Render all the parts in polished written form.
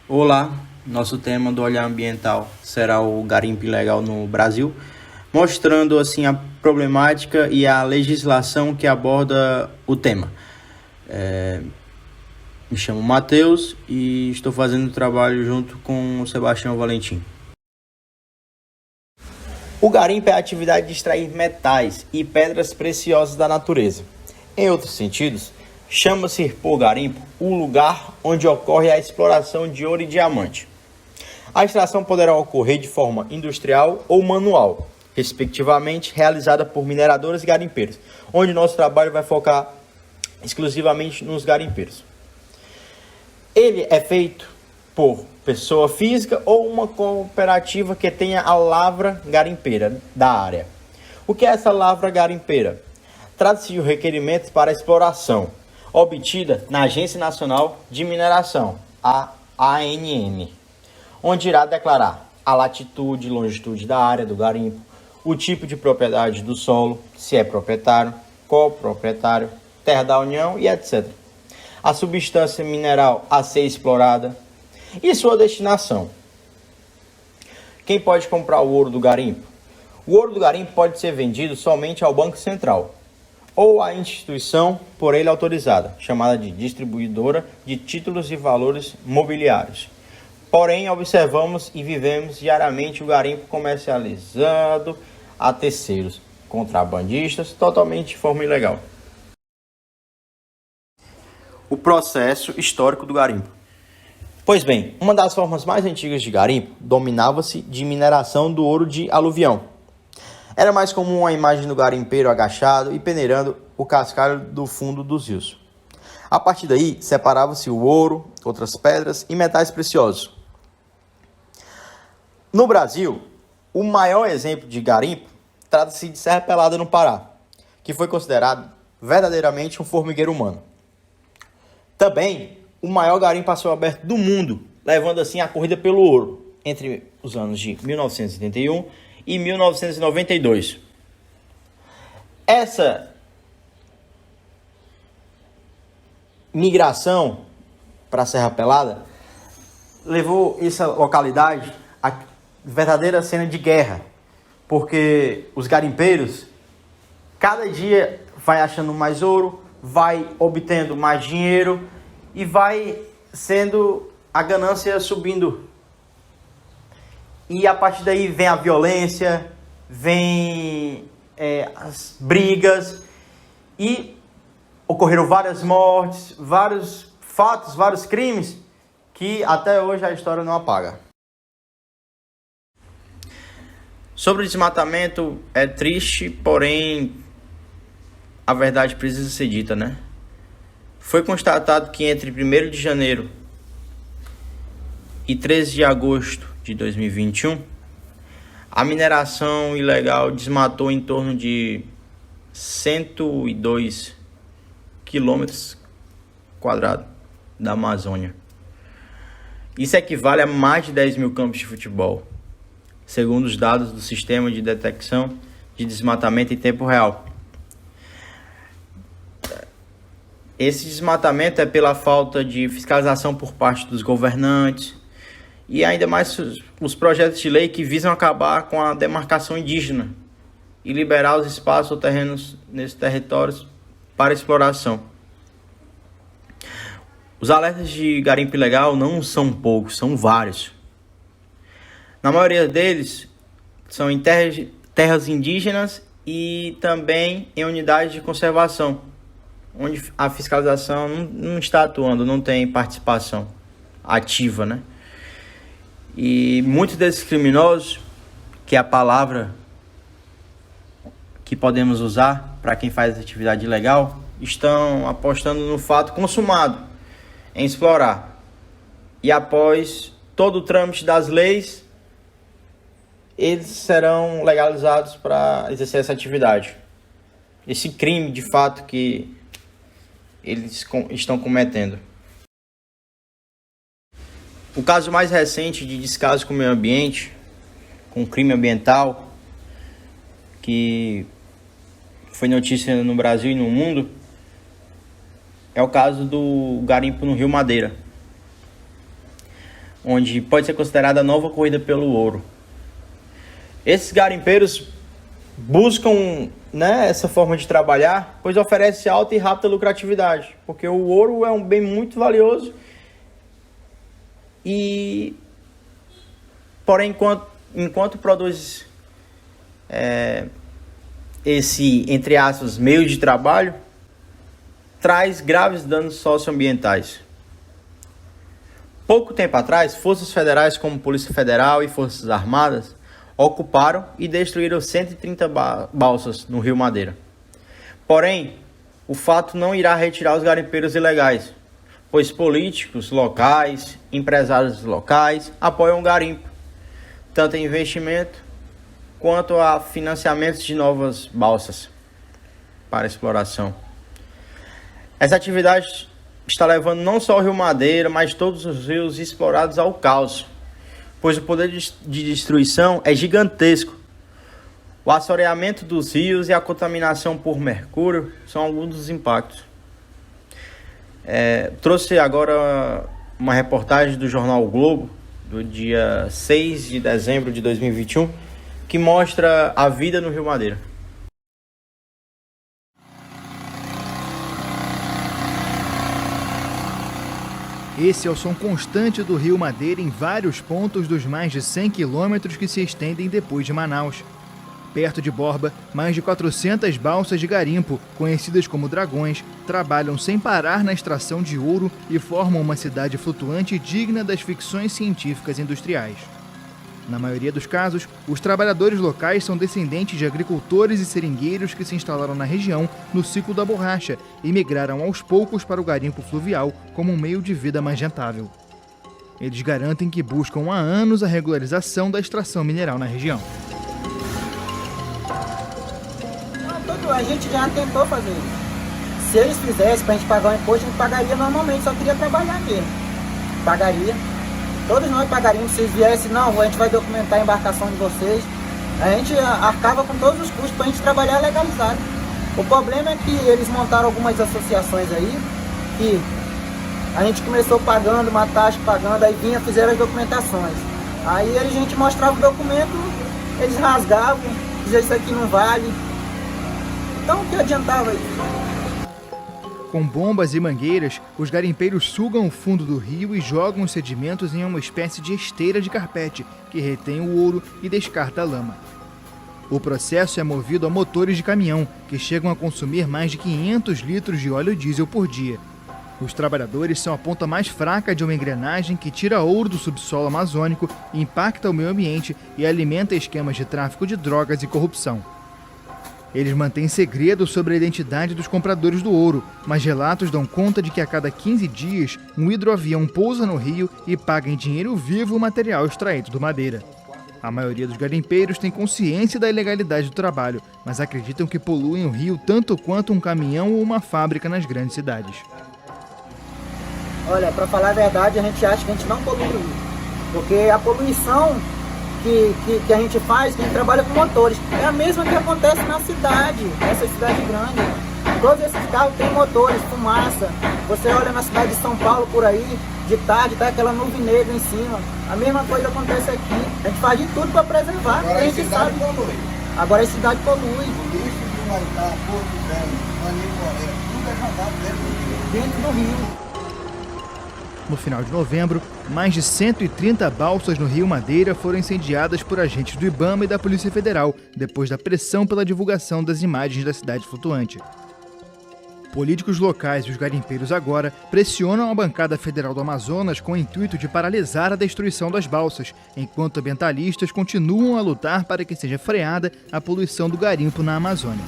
Olá, nosso tema do Olhar Ambiental será o garimpo ilegal no Brasil, mostrando assim a problemática e a legislação que aborda o tema. Me chamo Matheus e estou fazendo o trabalho junto com o Sebastião Valentim. O garimpo é a atividade de extrair metais e pedras preciosas da natureza. Em outros sentidos, chama-se por garimpo o lugar onde ocorre a exploração de ouro e diamante. A extração poderá ocorrer de forma industrial ou manual, respectivamente, realizada por mineradores e garimpeiros, onde nosso trabalho vai focar exclusivamente nos garimpeiros. Ele é feito por pessoa física ou uma cooperativa que tenha a lavra garimpeira da área. O que é essa lavra garimpeira? Trata-se de um requerimento para exploração, obtida na Agência Nacional de Mineração, a ANM, onde irá declarar a latitude e longitude da área do garimpo, o tipo de propriedade do solo, se é proprietário, coproprietário, terra da União e etc. A substância mineral a ser explorada e sua destinação. Quem pode comprar o ouro do garimpo? O ouro do garimpo pode ser vendido somente ao Banco Central ou à instituição por ele autorizada, chamada de distribuidora de títulos e valores mobiliários. Porém, observamos e vivemos diariamente o garimpo comercializado a terceiros, contrabandistas, totalmente de forma ilegal. O processo histórico do garimpo. Pois bem, uma das formas mais antigas de garimpo dominava-se de mineração do ouro de aluvião. Era mais comum a imagem do garimpeiro agachado e peneirando o cascalho do fundo dos rios. A partir daí, separava-se o ouro, outras pedras e metais preciosos. No Brasil, o maior exemplo de garimpo trata-se de Serra Pelada, no Pará, que foi considerado verdadeiramente um formigueiro humano. Também, o maior garimpo a céu aberto do mundo, levando assim a corrida pelo ouro, entre os anos de 1971 e 1992. Essa migração para a Serra Pelada levou essa localidade a verdadeira cena de guerra, porque os garimpeiros, cada dia vai achando mais ouro, vai obtendo mais dinheiro e vai sendo a ganância subindo. E a partir daí vem a violência, vem as brigas e ocorreram várias mortes, vários fatos, vários crimes que até hoje a história não apaga. Sobre o desmatamento, é triste, porém a verdade precisa ser dita, né? Foi constatado que entre 1º de janeiro e 13 de agosto de 2021, a mineração ilegal desmatou em torno de 102 quilômetros quadrados da Amazônia. Isso equivale a mais de 10 mil campos de futebol, segundo os dados do Sistema de Detecção de Desmatamento em Tempo Real. Esse desmatamento é pela falta de fiscalização por parte dos governantes e ainda mais os projetos de lei que visam acabar com a demarcação indígena e liberar os espaços ou terrenos nesses territórios para exploração. Os alertas de garimpo ilegal não são poucos, são vários. Na maioria deles são em terras indígenas e também em unidades de conservação, onde a fiscalização não está atuando, não tem participação ativa, né? E muitos desses criminosos, que é a palavra que podemos usar para quem faz atividade ilegal, estão apostando no fato consumado, em explorar. E após todo o trâmite das leis, eles serão legalizados para exercer essa atividade. Esse crime, de fato, que eles estão cometendo. O caso mais recente de descaso com o meio ambiente, com crime ambiental, que foi notícia no Brasil e no mundo, é o caso do garimpo no Rio Madeira. onde pode ser considerada a nova corrida pelo ouro. Esses garimpeiros buscam, né, essa forma de trabalhar, pois oferece alta e rápida lucratividade, porque o ouro é um bem muito valioso e, porém, enquanto produz esse, entre aspas, meio de trabalho, traz graves danos socioambientais. Pouco tempo atrás, forças federais como Polícia Federal e Forças Armadas ocuparam e destruíram 130 balsas no Rio Madeira. Porém, o fato não irá retirar os garimpeiros ilegais, pois políticos locais, empresários locais apoiam o garimpo, tanto em investimento quanto a financiamentos de novas balsas para exploração. Essa atividade está levando não só o Rio Madeira, mas todos os rios explorados ao caos, pois o poder de destruição é gigantesco. O assoreamento dos rios e a contaminação por mercúrio são alguns dos impactos. Trouxe agora uma reportagem do jornal o Globo, do dia 6 de dezembro de 2021, que mostra a vida no Rio Madeira. Esse é o som constante do Rio Madeira em vários pontos dos mais de 100 quilômetros que se estendem depois de Manaus. Perto de Borba, mais de 400 balsas de garimpo, conhecidas como dragões, trabalham sem parar na extração de ouro e formam uma cidade flutuante digna das ficções científicas industriais. Na maioria dos casos, os trabalhadores locais são descendentes de agricultores e seringueiros que se instalaram na região no ciclo da borracha e migraram aos poucos para o garimpo fluvial como um meio de vida mais rentável. Eles garantem que buscam há anos a regularização da extração mineral na região. A gente já tentou fazer isso. Se eles fizessem para a gente pagar o imposto, a gente pagaria normalmente, só queria trabalhar mesmo. Pagaria. Todos nós pagaríamos se eles viessem, não, a gente vai documentar a embarcação de vocês. A gente arcava com todos os custos para a gente trabalhar legalizado. O problema é que eles montaram algumas associações aí, que a gente começou pagando, uma taxa pagando, aí fizeram as documentações. Aí a gente mostrava o documento, eles rasgavam, diziam isso aqui não vale. Então o que adiantava isso? Com bombas e mangueiras, os garimpeiros sugam o fundo do rio e jogam os sedimentos em uma espécie de esteira de carpete, que retém o ouro e descarta a lama. O processo é movido a motores de caminhão, que chegam a consumir mais de 500 litros de óleo diesel por dia. Os trabalhadores são a ponta mais fraca de uma engrenagem que tira ouro do subsolo amazônico, impacta o meio ambiente e alimenta esquemas de tráfico de drogas e corrupção. Eles mantêm segredo sobre a identidade dos compradores do ouro, mas relatos dão conta de que a cada 15 dias, um hidroavião pousa no rio e paga em dinheiro vivo o material extraído do Madeira. A maioria dos garimpeiros tem consciência da ilegalidade do trabalho, mas acreditam que poluem o rio tanto quanto um caminhão ou uma fábrica nas grandes cidades. Olha, para falar a verdade, a gente acha que a gente não polui o rio, porque a poluição que a gente faz, que a gente trabalha com motores, é a mesma que acontece na cidade, nessa cidade grande. Todos esses carros têm motores, fumaça. Você olha na cidade de São Paulo por aí, de tarde, tá aquela nuvem negra em cima. A mesma coisa acontece aqui. A gente faz de tudo para preservar, Agora a gente sabe. Polui. Agora a cidade polui. O lixo de Maricá, Porto Velho, Manicoré, tudo é jogado Dentro do rio. No final de novembro, mais de 130 balsas no Rio Madeira foram incendiadas por agentes do IBAMA e da Polícia Federal, depois da pressão pela divulgação das imagens da cidade flutuante. Políticos locais e os garimpeiros agora pressionam a bancada federal do Amazonas com o intuito de paralisar a destruição das balsas, enquanto ambientalistas continuam a lutar para que seja freada a poluição do garimpo na Amazônia.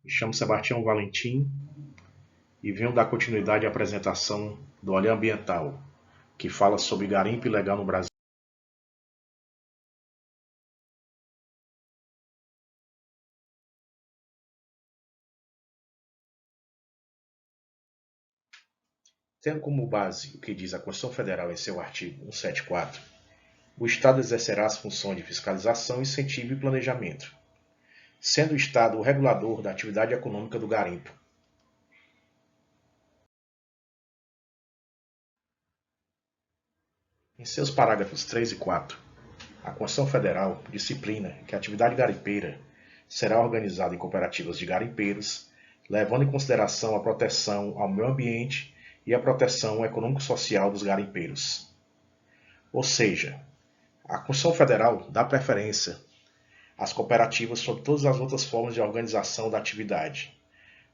Me chamo Sebastião Valentim e venho dar continuidade à apresentação do Olhar Ambiental, que fala sobre garimpo ilegal no Brasil. Tendo como base o que diz a Constituição Federal em seu artigo 174, o Estado exercerá as funções de fiscalização, incentivo e planejamento, sendo o Estado o regulador da atividade econômica do garimpo. Em seus parágrafos 3 e 4, a Constituição Federal disciplina que a atividade garimpeira será organizada em cooperativas de garimpeiros, levando em consideração a proteção ao meio ambiente e a proteção econômico-social dos garimpeiros. Ou seja, a Constituição Federal dá preferência às cooperativas sobre todas as outras formas de organização da atividade,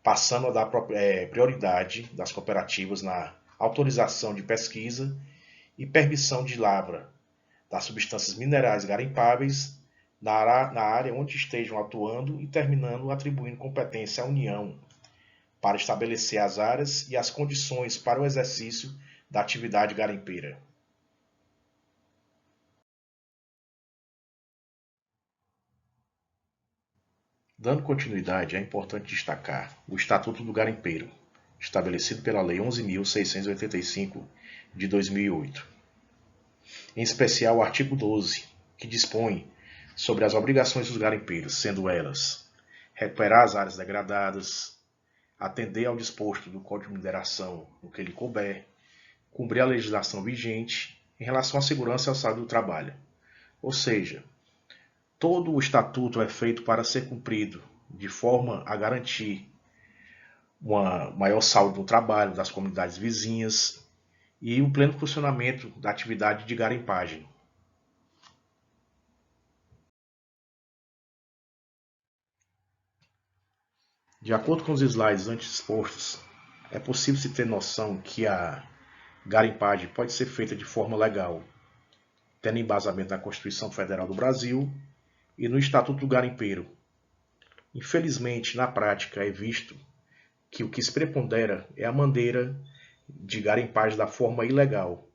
passando a dar prioridade das cooperativas na autorização de pesquisa e permissão de lavra das substâncias minerais garimpáveis na área onde estejam atuando e terminando atribuindo competência à União para estabelecer as áreas e as condições para o exercício da atividade garimpeira. Dando continuidade, é importante destacar o Estatuto do Garimpeiro, estabelecido pela Lei 11.685 de 2008. Em especial o artigo 12, que dispõe sobre as obrigações dos garimpeiros, sendo elas recuperar as áreas degradadas, atender ao disposto do Código de Mineração no que lhe couber, cumprir a legislação vigente em relação à segurança e à saúde do trabalho. Ou seja, todo o estatuto é feito para ser cumprido de forma a garantir uma maior saúde no trabalho das comunidades vizinhas e o pleno funcionamento da atividade de garimpagem. De acordo com os slides antes expostos, é possível se ter noção que a garimpagem pode ser feita de forma legal, tendo embasamento na Constituição Federal do Brasil e no Estatuto do Garimpeiro. Infelizmente, na prática, é visto que o que se prepondera é a maneira de garimpagem da forma ilegal,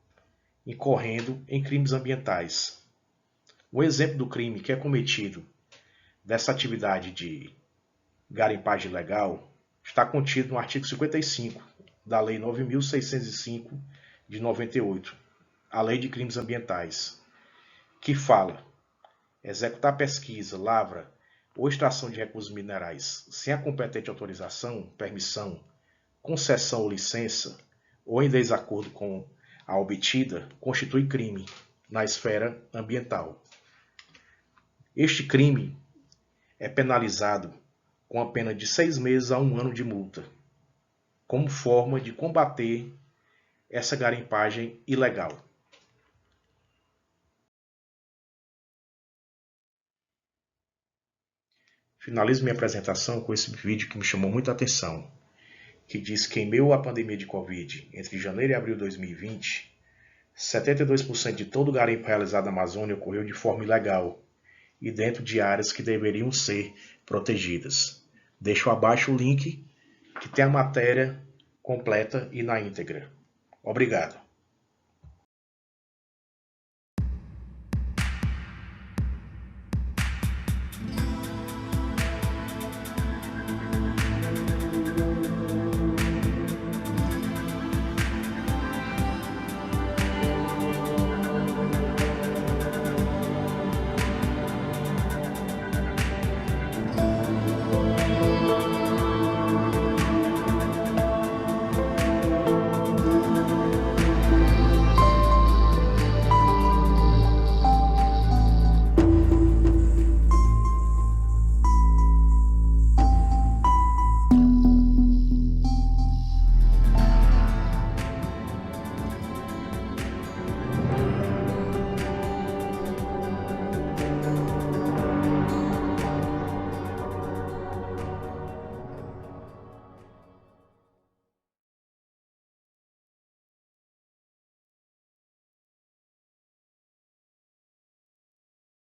incorrendo em crimes ambientais. Um exemplo do crime que é cometido dessa atividade de garimpagem ilegal está contido no artigo 55 da Lei 9.605 de 98, a Lei de Crimes Ambientais, que fala: executar pesquisa, lavra ou extração de recursos minerais sem a competente autorização, permissão, concessão ou licença, ou em desacordo com a obtida, constitui crime na esfera ambiental. Este crime é penalizado com a pena de 6 meses a 1 ano de multa, como forma de combater essa garimpagem ilegal. Finalizo minha apresentação com esse vídeo que me chamou muita atenção, que diz que em meio à pandemia de Covid, entre janeiro e abril de 2020, 72% de todo o garimpo realizado na Amazônia ocorreu de forma ilegal e dentro de áreas que deveriam ser protegidas. Deixo abaixo o link que tem a matéria completa e na íntegra. Obrigado.